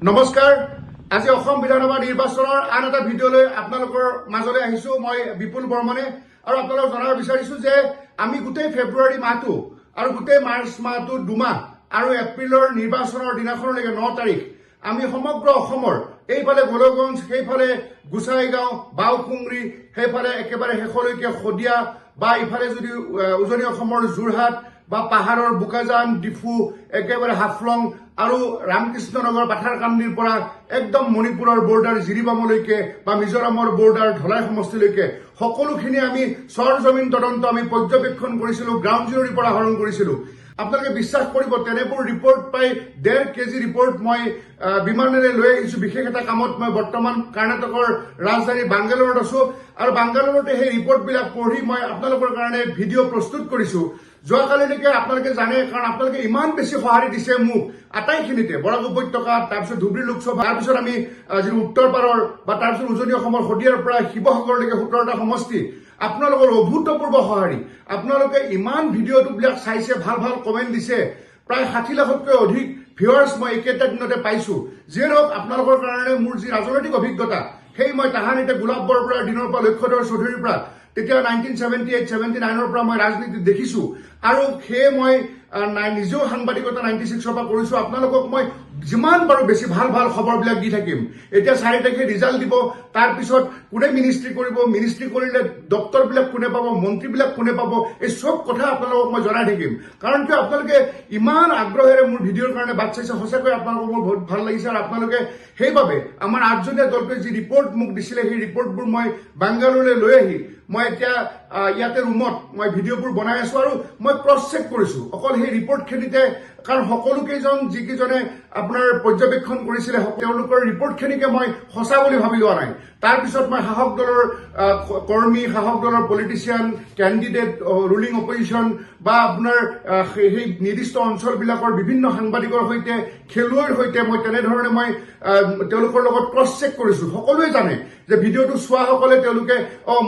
নমস্কাৰ আজি অসম বিধানসভা নিৰ্বাচনৰ আন এটা ভিডিঅ'লৈ আপোনালোকৰ মাজলৈ আহিছো মই বিপুল বৰ্মনে আৰু আপোনালোকক জনাব বিচাৰিছো যে আমি গোটেই ফেব্ৰুৱাৰী মাহটো আৰু গোটেই মাৰ্চ মাহটো দুমাহ আৰু এপ্ৰিলৰ নিৰ্বাচনৰ দিনাখনলৈকে 9 তাৰিখ আমি সমগ্ৰ অসমৰ এইফালে গোলগঞ্জ সেইফালে গোসাইগাঁও বাওকুংৰি সেইফালে একেবাৰে শেষলৈকে শদিয়া বা ইফালে যদি উজনি অসমৰ যোৰহাট বা পাহাৰৰ বোকাজান ডিফু একেবাৰে হাফলং আৰু ৰামকৃষ্ণনগৰ পাথাৰকান্দিৰ পৰা একদম মণিপুৰৰ বৰ্ডাৰ জিৰিবামলৈকে বা মিজোৰামৰ বৰ্ডাৰ ধলাই সমষ্টিলৈকে সকলোখিনি আমি সৰজমিন তদন্ত আমি পৰ্যবেক্ষণ কৰিছিলো গ্ৰাউণ্ড জিৰোৰ পৰা আহৰণ কৰিছিলো আপোনালোকে বিশ্বাস কৰিব তেনেবোৰ ৰিপৰ্ট প্ৰায় 1.5 কেজি ৰিপৰ্ট মই বিমানেৰে লৈ আহিছো বিশেষ এটা কামত মই বৰ্তমান কৰ্ণাটকৰ ৰাজধানী বাংগালোৰত আছো আৰু বাংগালোৰতে সেই ৰিপৰ্টবিলাক পঢ়ি মই আপোনালোকৰ কাৰণে ভিডিঅ' প্ৰস্তুত কৰিছো যোৱাকালিলৈকে আপোনালোকে জানে কাৰণ আপোনালোকে ইমান বেছি সঁহাৰি দিছে মোক আটাইখিনিতে বৰাক উপত্যকাত তাৰপিছত ধুবুৰী লোকসভা তাৰপিছত আমি যিটো উত্তৰ পাৰৰ বা তাৰপিছত উজনি অসমৰ শদিয়াৰ পৰা শিৱসাগৰলৈকে 17টা সমষ্টি আপোনালোকৰ অভূতপূৰ্ব সঁহাৰি আপোনালোকে ইমান ভিডিঅ'বিলাক চাইছে ভাল ভাল কমেণ্ট দিছে প্ৰায় 60 লাখতকৈ অধিক ভিউৱাৰ্ছ মই একেটা দিনতে পাইছো যিয়ে নহওক আপোনালোকৰ কাৰণে মোৰ যি ৰাজনৈতিক অভিজ্ঞতা সেই মই তাহানিতে গোলাপ বৰবৰাৰ দিনৰ পৰা লক্ষ্যধৰ চৌধুৰীৰ পৰা তেতিয়া 1978-79ৰ পৰা মই ৰাজনীতি দেখিছো আৰু সেয়ে মই নিজেও সাংবাদিকতা 96ৰ পৰা কৰিছো আপোনালোকক মই যিমান পাৰো বেছি ভাল ভাল খবৰবিলাক দি থাকিম এতিয়া 4 তাৰিখে ৰিজাল্ট দিব তাৰ পিছত কোনে মিনিষ্ট্ৰি কৰিব মিনিষ্ট্ৰি কৰিলে দপ্তৰবিলাক কোনে পাব মন্ত্ৰীবিলাক কোনে পাব এই সব কথা আপোনালোকক মই জনাই থাকিম কাৰণ কিয় আপোনালোকে ইমান আগ্ৰহেৰে মোৰ ভিডিঅ'ৰ কাৰণে বাট চাইছে সঁচাকৈ আপোনালোকক মোৰ বহুত ভাল লাগিছে আৰু আপোনালোকে সেইবাবে আমাৰ 8জনীয়া দলটোৱে যি ৰিপৰ্ট মোক দিছিলে সেই ৰিপৰ্টবোৰ মই বাংগালোৰলৈ লৈ আহি মই এতিয়া ইয়াতে ৰুমত মই ভিডিঅ'বোৰ বনাই আছো আৰু মই ক্ৰছ চেক কৰিছো অকল সেই ৰিপৰ্টখিনিতে কাৰণ সকলোকেইজন যিকেইজনে আপোনাৰ পৰ্যবেক্ষণ কৰিছিলে তেওঁলোকৰ ৰিপৰ্টখিনিকে মই সঁচা বুলি ভাবি লোৱা নাই তাৰপিছত মই শাসক দলৰ কৰ্মী শাসক দলৰ পলিটিচিয়ান কেণ্ডিডেট ৰুলিং অপজিশ্যন বা আপোনাৰ সেই নিৰ্দিষ্ট অঞ্চলবিলাকৰ বিভিন্ন সাংবাদিকৰ সৈতে খেলুৱৈৰ সৈতে মই তেনেধৰণে মই তেওঁলোকৰ লগত ক্ৰছ চেক কৰিছো সকলোৱে জানে যে ভিডিঅ'টো চোৱাসকলে তেওঁলোকে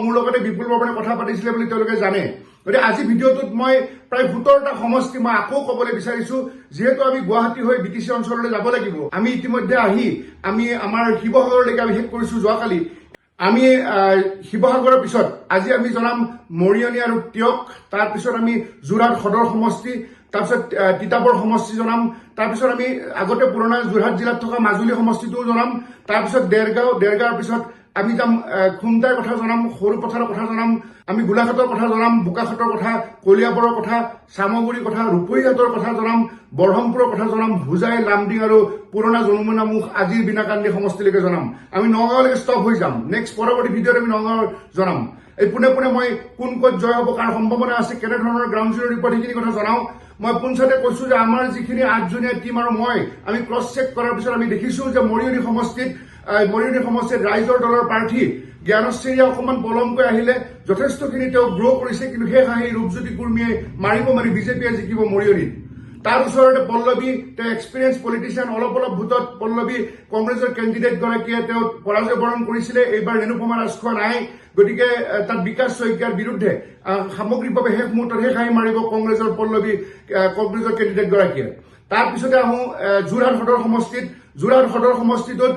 মোৰ লগতে বিপুল বৰ্মনে কথা পাতিছিলে বুলি তেওঁলোকে জানে গতিকে আজি ভিডিঅ'টোত মই প্ৰায় 17টা সমষ্টি মই আকৌ ক'বলৈ বিচাৰিছো যিহেতু আমি গুৱাহাটী হৈ বিটিচি অঞ্চললৈ যাব লাগিব আমি ইতিমধ্যে আহি আমি আমাৰ শিৱসাগৰলৈকে আমি শেষ কৰিছো যোৱাকালি আমি শিৱসাগৰৰ পিছত আজি আমি জনাম মৰিয়নি আৰু টিয়ক তাৰপিছত আমি যোৰহাট সদৰ সমষ্টি তাৰপিছত তিতাবৰ সমষ্টি জনাম তাৰপিছত আমি আগতে পুৰণা যোৰহাট জিলাত থকা মাজুলী সমষ্টিটোও জনাম তাৰপিছত দেৰগাঁৱৰ পিছত আমি যাম খুমটাৰ কথা জনাম সৰুপথাৰৰ কথা জনাম আমি গোলাঘাটৰ কথা জনাম বোকাখাটৰ কথা কলিয়াবৰৰ কথা চামগুৰিৰ কথা ৰূপহীঘাটৰ কথা জনাম বৰহমপুৰৰ কথা জনাম হোজাই লামডিং আৰু পুৰণা জনমুনামুখ আজিৰ বিনাকান্দি সমষ্টিলৈকে জনাম আমি নগাঁৱলৈকে ষ্টপ হৈ যাম নেক্সট পৰৱৰ্তী ভিডিঅ'ত আমি নগাঁৱৰ জনাম এই পোনে পোনে মই কোন ক'ত জয় হ'ব কাৰণ সম্ভাৱনা আছে কেনেধৰণৰ গ্ৰাউণ্ড জিৰ' ৰিপৰ্ট সেইখিনি কথা জনাওঁ মই পোনচাতে কৈছো যে আমাৰ যিখিনি 8জনীয়া টীম আৰু মই আমি ক্ৰছ চেক কৰাৰ পিছত আমি দেখিছো যে মৰিয়নি সমষ্টিত ৰাইজৰ দলৰ প্ৰাৰ্থী জ্ঞানশ্ৰীয়ে অকণমান পলমকৈ আহিলে যথেষ্টখিনি তেওঁ গ্ৰ' কৰিছে কিন্তু সেই ৰূপজ্যোতি কুৰ্মীয়ে মাৰিব মাৰি বিজেপিয়ে জিকিব মৰিয়নিত তাৰ ওচৰতে পল্লৱী তেওঁ এক্সপিৰিয়েঞ্চ পলিটিচিয়ান অলপ ভোটত পল্লৱী কংগ্ৰেছৰ কেণ্ডিডেটগৰাকীয়ে তেওঁ পৰাজয় বৰণ কৰিছিলে এইবাৰ ৰেণুপমা ৰাজখোৱা নাই গতিকে তাত বিকাশ শইকীয়াৰ বিৰুদ্ধে সামগ্ৰিকভাৱে শেষ মুহূৰ্তত শেষ হাঁহি মাৰিব কংগ্ৰেছৰ পল্লৱী কংগ্ৰেছৰ কেণ্ডিডেটগৰাকীয়ে তাৰপিছতে আহোঁ যোৰহাট সদৰ সমষ্টিটোত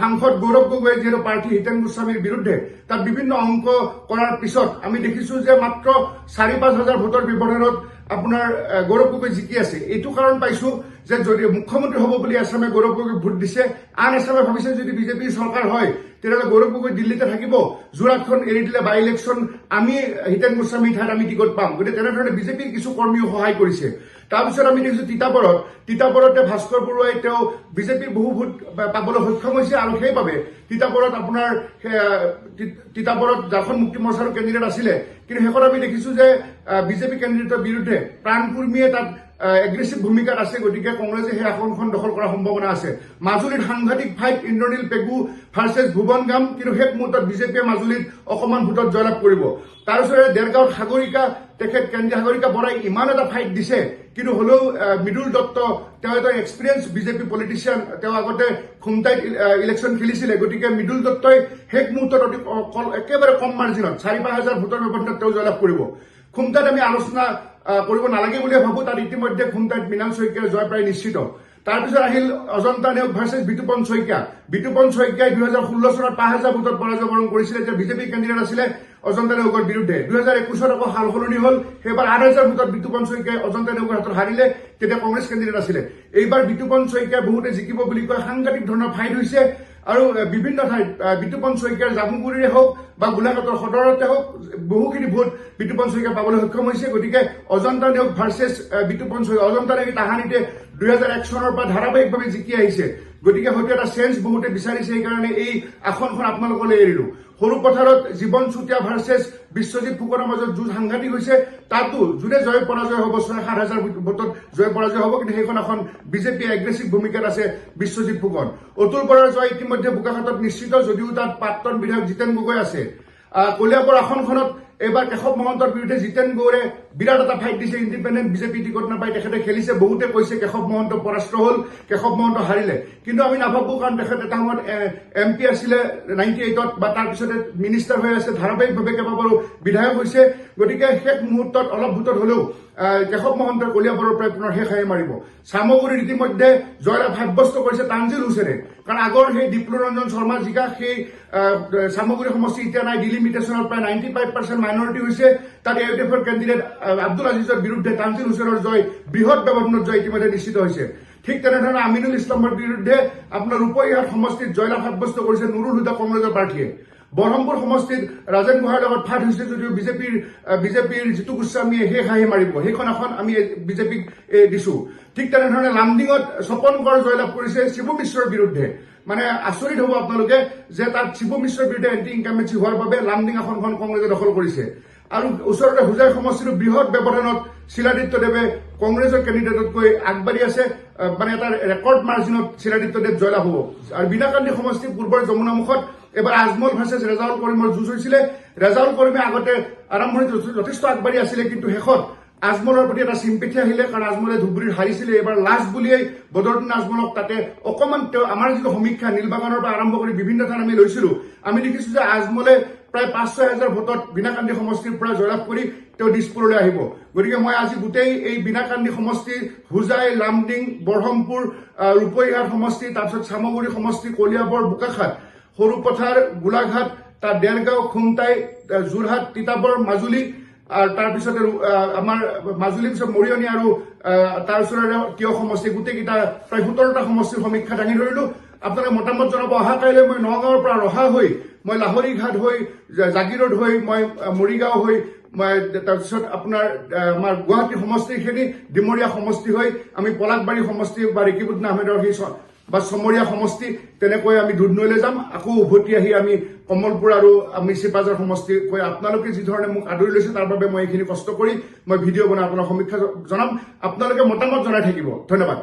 সাংসদ গৌৰৱ গগৈ যিহেতু প্ৰাৰ্থী হিতেন গোস্বামীৰ বিৰুদ্ধে তাত বিভিন্ন অংক কৰাৰ পিছত আমি দেখিছো যে মাত্ৰ 4-5 হাজাৰ ভোটৰ ব্যৱধানত আপোনাৰ গৌৰৱ গগৈ জিকি আছে এইটো কাৰণ পাইছো যে যদি মুখ্যমন্ত্ৰী হ'ব বুলি আছামে গৌৰৱ গগৈক ভোট দিছে আন আছামে ভাবিছে যদি বিজেপিৰ চৰকাৰ হয় তেতিয়াহ'লে গৌৰৱ গগৈ দিল্লীতে থাকিব যোৰহাটখন এৰি দিলে বাই ইলেকশ্যন আমি হিতেন গোস্বামীৰ ঠাইত আমি টিকট পাম গতিকে তেনেধৰণে বিজেপিৰ কিছু কৰ্মীও সহায় কৰিছে তাৰপিছত আমি দেখিছো তিতাবৰতে ভাস্কৰ বৰুৱাই তেওঁ বিজেপিৰ বহু ভোট পাবলৈ সক্ষম হৈছে আৰু সেইবাবে তিতাবৰত ঝাৰখণ্ড মুক্তি মৰ্চাৰ কেণ্ডিডেট আছিলে কিন্তু শেষত আমি দেখিছো যে বিজেপি কেণ্ডিডেটৰ বিৰুদ্ধে প্ৰাণ কুৰ্মীয়ে তাত এগ্ৰেছিভ ভূমিকাত আছে গতিকে কংগ্ৰেছে সেই আসনখন দখল কৰাৰ সম্ভাৱনা আছে মাজুলীত সাংঘাতিক ফাইট ইন্দ্ৰনীল পেগু ভাৰ্চেছ ভুৱন গাম কিন্তু শেষ মুহূৰ্তত বিজেপিয়ে মাজুলীত অকণমান ভোটত জয়লাভ কৰিব তাৰ ওচৰতে দেৰগাঁৱত সাগৰিকা বৰাই ইমান এটা ফাইট দিছে কিন্তু হ'লেও মৃদুল দত্ত তেওঁ এটা এক্সপিৰিয়েঞ্চ বিজেপি পলিটিচিয়ান তেওঁ আগতে খুমটাইত ইলেকশ্যন খেলিছিলে গতিকে মৃদুল দত্তই শেষ মুহূৰ্তত একেবাৰে কম মাৰ্জিনত 4-5 হাজাৰ ভোটৰ ব্যৱধানত তেওঁ জয়লাভ কৰিব খুমটাইত আমি আলোচনা কৰিব নালাগে বুলি ভাবো তাত ইতিমধ্যে খুমটাইত মৃণাল শইকীয়াৰ জয় প্ৰায় নিশ্চিত তাৰপিছত আহিল অজন্তা নেওগ ভাৰ্চেছ বিতুপন শইকীয়া। বিতুপন শইকীয়াই 2016 চনত 5,000 ভোটত পৰাজয় বৰণ কৰিছিলে, এতিয়া বিজেপি কেণ্ডিডেট আছিলে অজন্তা নেওগৰ বিৰুদ্ধে। 2021 আকৌ সাল সলনি হ'ল, সেইবাৰ 8,000 ভোটত বিতুপন শইকীয়াই অজন্তা নেওগৰ হাতত হাৰিলে, তেতিয়া কংগ্ৰেছ কেণ্ডিডেট আছিলে। এইবাৰ বিতুপন শইকীয়াই বহুতে জিকিব বুলি কয়, সাংঘাতিক ধৰণৰ ফাইট হৈছে আৰু বিভিন্ন ঠাইত বিতুপন শইকীয়াৰ জামুগুৰিৰে হওক বা গোলাঘাটৰ সদৰতে হওক বহুখিনি ভোট বিতুপন শইকীয়া পাবলৈ সক্ষম হৈছে। গতিকে অজন্তা নেওগ ভাৰ্চেছ বিতুপন শইকীয়া, অজন্তা নেওগ তাহানিতে 2001 চনৰ পৰা ধাৰাবাহিকভাৱে জিকি আহিছে। গতিকে হয়তো এটা চেঞ্জ বহুতে বিচাৰিছে, সেইকাৰণে এই আসনখন আপোনালোকলৈ এৰিলো। সৰু পথাৰত জীৱন চুতীয়া ভাৰ্চেছ বিশ্বজিৎ ফুকনৰ মাজত যুঁজ সাংঘাতিক হৈছে। তাতো যোনে জয় পৰাজয় হ'ব, 6,000-7,000 ভোটত জয় পৰাজয় হ'ব, কিন্তু সেইখন এখন বিজেপি এগ্ৰেছিভ ভূমিকাত আছে বিশ্বজিৎ ফুকন। অতুল বৰাৰ জয় ইতিমধ্যে বোকাখাতত নিশ্চিত, যদিও তাত প্ৰাক্তন বিধায়ক জিতেন গগৈ আছে। কলিয়াবৰ আসনখনত এইবাৰ কেশৱ মহন্তৰ বিৰুদ্ধে জিতেন গৌৰে বিৰাট এটা ফাইট দিছে, ইণ্ডিপেণ্ডেণ্ট বিজেপি টিকট নাপাই তেখেতে খেলিছে। বহুতে কৈছে কেশৱ মহন্ত পৰাস্ত হ'ল, কেশৱ মহন্ত হাৰিলে, কিন্তু আমি নাভাবো, কাৰণ তেখেত এটা সময়ত MP আছিলে 98ত বা তাৰপিছতে মিনিষ্টাৰ হৈ আছে, ধাৰাবাহিকভাৱে কেইবাবাৰো বিধায়ক হৈছে। গতিকে শেষ মুহূৰ্তত অলপ ভোটত হলেও কেশৱ মহন্তই কলিয়াবৰৰ পৰা পুনৰ শেষ হাঁহি মাৰিব। চামগুৰিত ইতিমধ্যে জয়লাভ সাব্যস্ত কৰিছে তানজিল হুছেইনে, কাৰণ আগৰ সেই ডিপ্লৰঞ্জন শৰ্মা জিকা সেই চামগুৰি সমষ্টি এতিয়া নাই, ডিলিমিটেশ্যনৰ প্ৰায় 95% মাইনৰিটি হৈছে। তাত AUDFৰ কেণ্ডিডেট আব্দুল আজিজৰ বিৰুদ্ধে তানজিল হুছেইনৰ জয়, বৃহৎ ব্যৱধানত জয় ইতিমধ্যে নিশ্চিত হৈছে। ঠিক তেনেধৰণে আমিনুল ইছলামৰ বিৰুদ্ধে আপোনাৰ ৰূপহীহাট সমষ্টিত জয়লাভ সাব্যস্ত কৰিছে নুৰুল হুদা কংগ্ৰেছৰ প্ৰাৰ্থীয়ে। বৰহমপুৰ সমষ্টিত ৰাজেন গোহাঁইৰ লগত ফাট হৈছে যদিও বিজেপিৰ জিতু গোস্বামীয়ে শেষ হাঁহি মাৰিব, সেইখন এখন আমি বিজেপিক দিছো। ঠিক তেনেধৰণে লামডিঙত স্বপন কোঁৱৰ জয়লাভ কৰিছে শিবু মিশ্ৰৰ বিৰুদ্ধে। মানে আচৰিত হ'ব আপোনালোকে যে তাত শিবু মিশ্ৰৰ বিৰুদ্ধে এণ্টি ইনকামেঞ্চি হোৱাৰ বাবে লামডিং আসনখন কংগ্ৰেছে দখল কৰিছে। আৰু ওচৰতে হোজাই সমষ্টিৰ বৃহৎ ব্যৱধানত শিলাদিত্যদেৱে কংগ্ৰেছৰ কেণ্ডিডেটতকৈ আগবাঢ়ি আছে, মানে এটা ৰেকৰ্ড মাৰ্জিনত শিলাদিত্যদেৱ জয়লাভ হ'ব। আৰু বিনাকান্দি সমষ্টি পূৰ্বৰ যমুনামুখত এবাৰ আজমল ভাৰ্চেছ ৰেজাউল কৰিমৰ যুঁজ হৈছিলে। ৰেজাউল কৰিমে আগতে আৰম্ভণিত যথেষ্ট আগবাঢ়ি আছিলে, কিন্তু শেষত আজমলৰ প্ৰতি এটা চিম্পেথি আহিলে, কাৰণ আজমলে ধুবুৰীত হাৰিছিলে। এইবাৰ লাষ্ট বুলিয়েই বদৰুদ্দিন আজমলক তাতে অকণমান আমাৰ যিটো সমীক্ষা নীলবাগানৰ পৰা আৰম্ভ কৰি বিভিন্ন ঠাইত আমি লৈছিলো, আমি দেখিছো যে আজমলে প্ৰায় 5-6 হাজাৰ ভোটত বিনাকান্দি সমষ্টিৰ পৰা জয়লাভ কৰি তেওঁ দিছপুৰলৈ আহিব। গতিকে মই আজি গোটেই এই বিনাকান্দি সমষ্টি, হোজাই, লামডিং, বৰহমপুৰ, ৰূপহীহাট সমষ্টি, তাৰপিছত চামগুৰি সমষ্টি, কলিয়াবৰ, বোকাখাত, সৰুপথাৰ, গোলাঘাট, তাৰ দেৰগাঁও, খুমটাই, যোৰহাট, তিতাবৰ, মাজুলী, আৰু তাৰপিছতে আমাৰ মাজুলীৰ পিছত মৰিয়নি আৰু তাৰ ওচৰৰে তিয়হ সমষ্টি, গোটেইকেইটা প্ৰায় 17টা সমষ্টিৰ সমীক্ষা দাঙি ধৰিলো। আপোনালোকে মতামত জনাব। অহা কাইলৈ মই নগাঁৱৰ পৰা ৰহা হৈ, মই লাহৰীঘাট হৈ, জাগিৰোড হৈ, মই মৰিগাঁও হৈ, মই তাৰপিছত আপোনাৰ আমাৰ গুৱাহাটী সমষ্টিখিনি, ডিমৰীয়া সমষ্টি হৈ আমি পলাকবাৰী সমষ্টি বা ৰিকিবুদ্দিন আহমেদৰ সেই বা চমৰীয়া সমষ্টি, তেনেকৈ আমি দুধনৈলৈ যাম। আকৌ উভতি আহি আমি কমলপুৰ আৰু আমি চিপাঝাৰ সমষ্টি কৈ আপোনালোকে যি ধৰণে মোক আদৰি লৈছে তাৰ বাবে মই এইখিনি কষ্ট কৰি মই ভিডিঅ' বনাই আপোনাক সমীক্ষা জনাম। আপোনালোকে মতামত জনাই থাকিব। ধন্যবাদ।